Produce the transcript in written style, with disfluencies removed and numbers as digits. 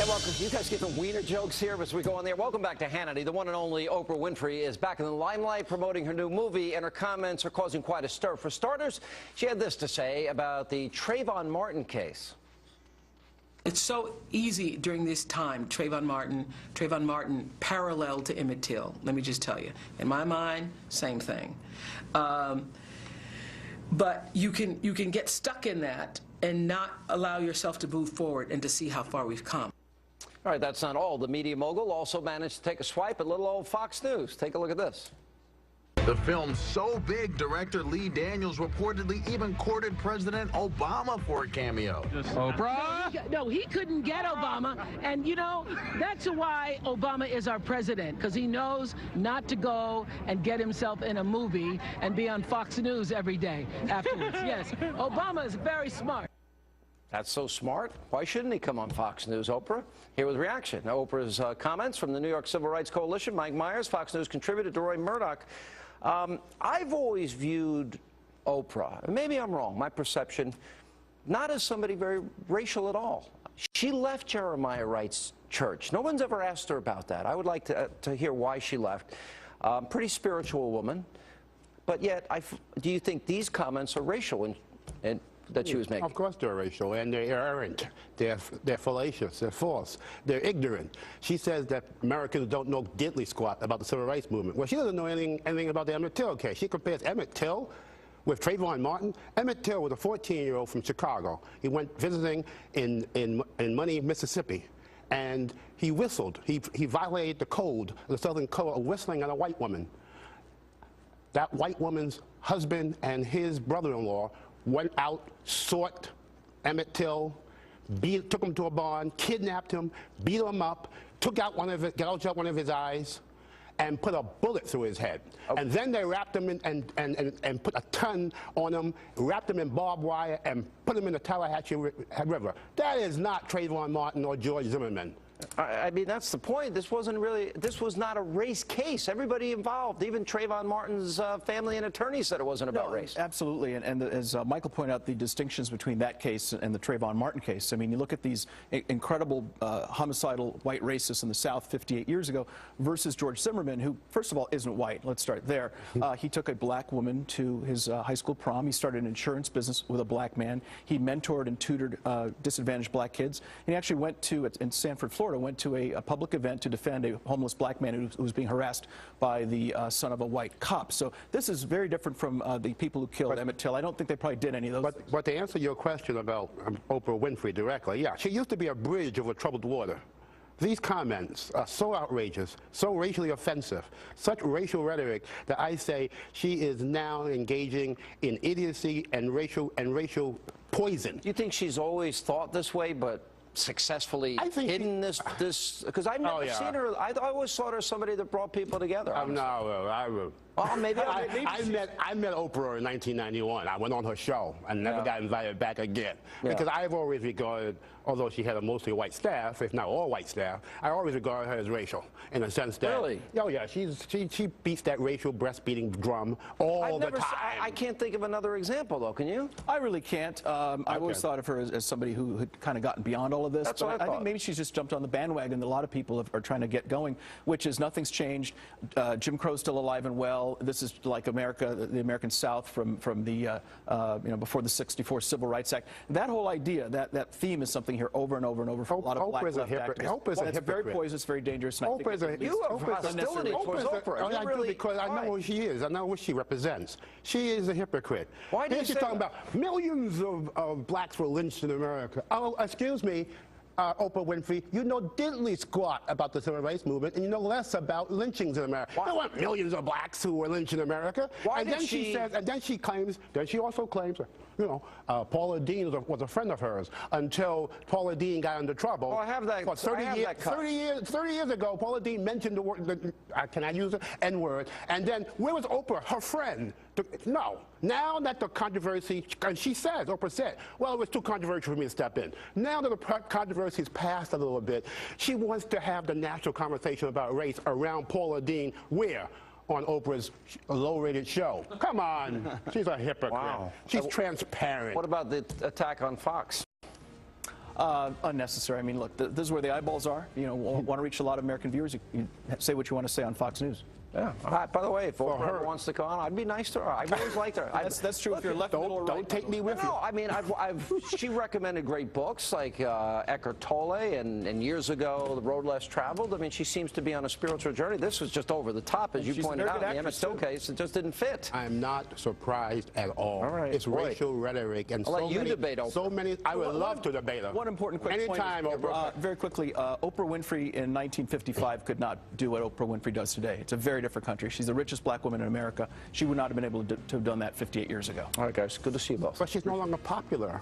welcome. You guys get the wiener jokes here as we go on there. Welcome back to Hannity. The one and only Oprah Winfrey is back in the limelight promoting her new movie, and her comments are causing quite a stir. For starters, she had this to say about the Trayvon Martin case. It's so easy during this time, Trayvon Martin parallel to Emmett Till, let me just tell you. In my mind, same thing. But you can get stuck in that and not allow yourself to move forward and to see how far we've come. All right, that's not all. The media mogul also managed to take a swipe at little old Fox News. Take a look at this. The film's so big, director Lee Daniels reportedly even courted President Obama for a cameo. Oprah? No, he couldn't get Obama. And, you know, that's why Obama is our president, because he knows not to go and get himself in a movie and be on Fox News every day afterwards. Yes, Obama is very smart. That's so smart. Why shouldn't he come on Fox News, Oprah? Here with reaction. Now, Oprah's comments from the New York Civil Rights Coalition. Mike Myers, Fox News contributor, Deroy, Murdock. I've always viewed Oprah, and maybe I'm wrong, my perception, not as somebody very racial at all. She left Jeremiah Wright's church. No one's ever asked her about that. I would like to hear why she left. Pretty spiritual woman, but yet, do you think these comments are racial and that she was making? Of course they're racial, and they're errant, they're fallacious, they're false, they're ignorant. She says that Americans don't know diddly squat about the civil rights movement. Well, she doesn't know anything about the Emmett Till case. She compares Emmett Till with Trayvon Martin. Emmett Till was a 14-year-old from Chicago. He went visiting in Money, Mississippi, and he whistled. He violated the code, the Southern code, of whistling at a white woman. That white woman's husband and his brother-in-law went out, sought Emmett Till, took him to a barn, kidnapped him, beat him up, gouged out one of his eyes, and put a bullet through his head. Okay. And then they wrapped him in and put a ton on him, wrapped him in barbed wire, and put him in the Tallahatchie River. That is not Trayvon Martin or George Zimmerman. I mean, that's the point. This was not a race case. Everybody involved, even Trayvon Martin's family and attorney, said it wasn't about race. Absolutely, and as Michael pointed out, the distinctions between that case and the Trayvon Martin case. I mean, you look at these incredible homicidal white racists in the South 58 years ago versus George Zimmerman, who, first of all, isn't white. Let's start there. He took a black woman to his high school prom. He started an insurance business with a black man. He mentored and tutored disadvantaged black kids. And he actually went to, in Sanford, Florida, went to a public event to defend a homeless black man who was being harassed by the son of a white cop. So this is very different from the people who killed Emmett Till. I don't think they probably did any of those things. But to answer your question about Oprah Winfrey directly, yeah, she used to be a bridge over troubled water. These comments are so outrageous, so racially offensive, such racial rhetoric that I say she is now engaging in idiocy and racial poison. You think she's always thought this way, but successfully hidden this, because I've never seen her. I always saw her as somebody that brought people together. Well, maybe I met Oprah in 1991. I went on her show and never got invited back again. Because I've always regarded, although she had a mostly white staff, if not all white staff, I always regarded her as racial in a sense that. Really? Oh yeah, she beats that racial breast-beating drum all the time. I can't think of another example though. Can you? I really can't. I've always thought of her as somebody who had kind of gotten beyond all of this. That's but what I thought. think maybe she's just jumped on the bandwagon that a lot of people are trying to get going, which is nothing's changed. Jim Crow's still alive and well. This is like America, the American South from the you know, before the '64 Civil Rights Act. That whole idea, that theme is something here over and over and over for a lot of black left activists. Oprah's a hypocrite. It's very poisonous, very dangerous. You have hostility towards Oprah. I do, because I know who she is. I know what she represents. She is a hypocrite. Why do you say that? Talking about millions of blacks were lynched in America. Oh, excuse me. Oprah Winfrey, you know diddly squat about the civil rights movement, and you know less about lynchings in America. There weren't millions of blacks who were lynched in America. Then she also claims, you know, Paula Dean was a friend of hers until Paula Dean got into trouble. Oh, I have that. 30 years ago, Paula Dean mentioned the word, can I use it? N-word. And then where was Oprah, her friend? No. Now that the controversy, and Oprah said, well, it was too controversial for me to step in. Now that the controversy's passed a little bit, she wants to have the national conversation about race around Paula Dean. Where? On Oprah's low-rated show. Come on. She's a hypocrite. Wow. She's transparent. What about the attack on Fox? Unnecessary. I mean, look, this is where the eyeballs are. You know, want to reach a lot of American viewers. You say what you want to say on Fox News. Yeah. By the way, if Oprah ever wants to come on, I'd be nice to her. I've always liked her. That's true. Look, if you're left, don't take me with you. No, I mean, she recommended great books like Eckhart Tolle, and years ago, The Road Less Traveled. I mean, she seems to be on a spiritual journey. This was just over the top, as you pointed out. In the Emmett Till case, it just didn't fit. I'm not surprised at all. All right. It's racial rhetoric and I'll let you debate Oprah. so many. I would love to debate her. One important quick Anytime, point. Oprah. Very quickly, Oprah Winfrey in 1955 could not do what Oprah Winfrey does today. It's a very different country. She's the richest black woman in America. She would not have been able to have done that 58 years ago. All right, guys. Good to see you both. But she's no longer popular.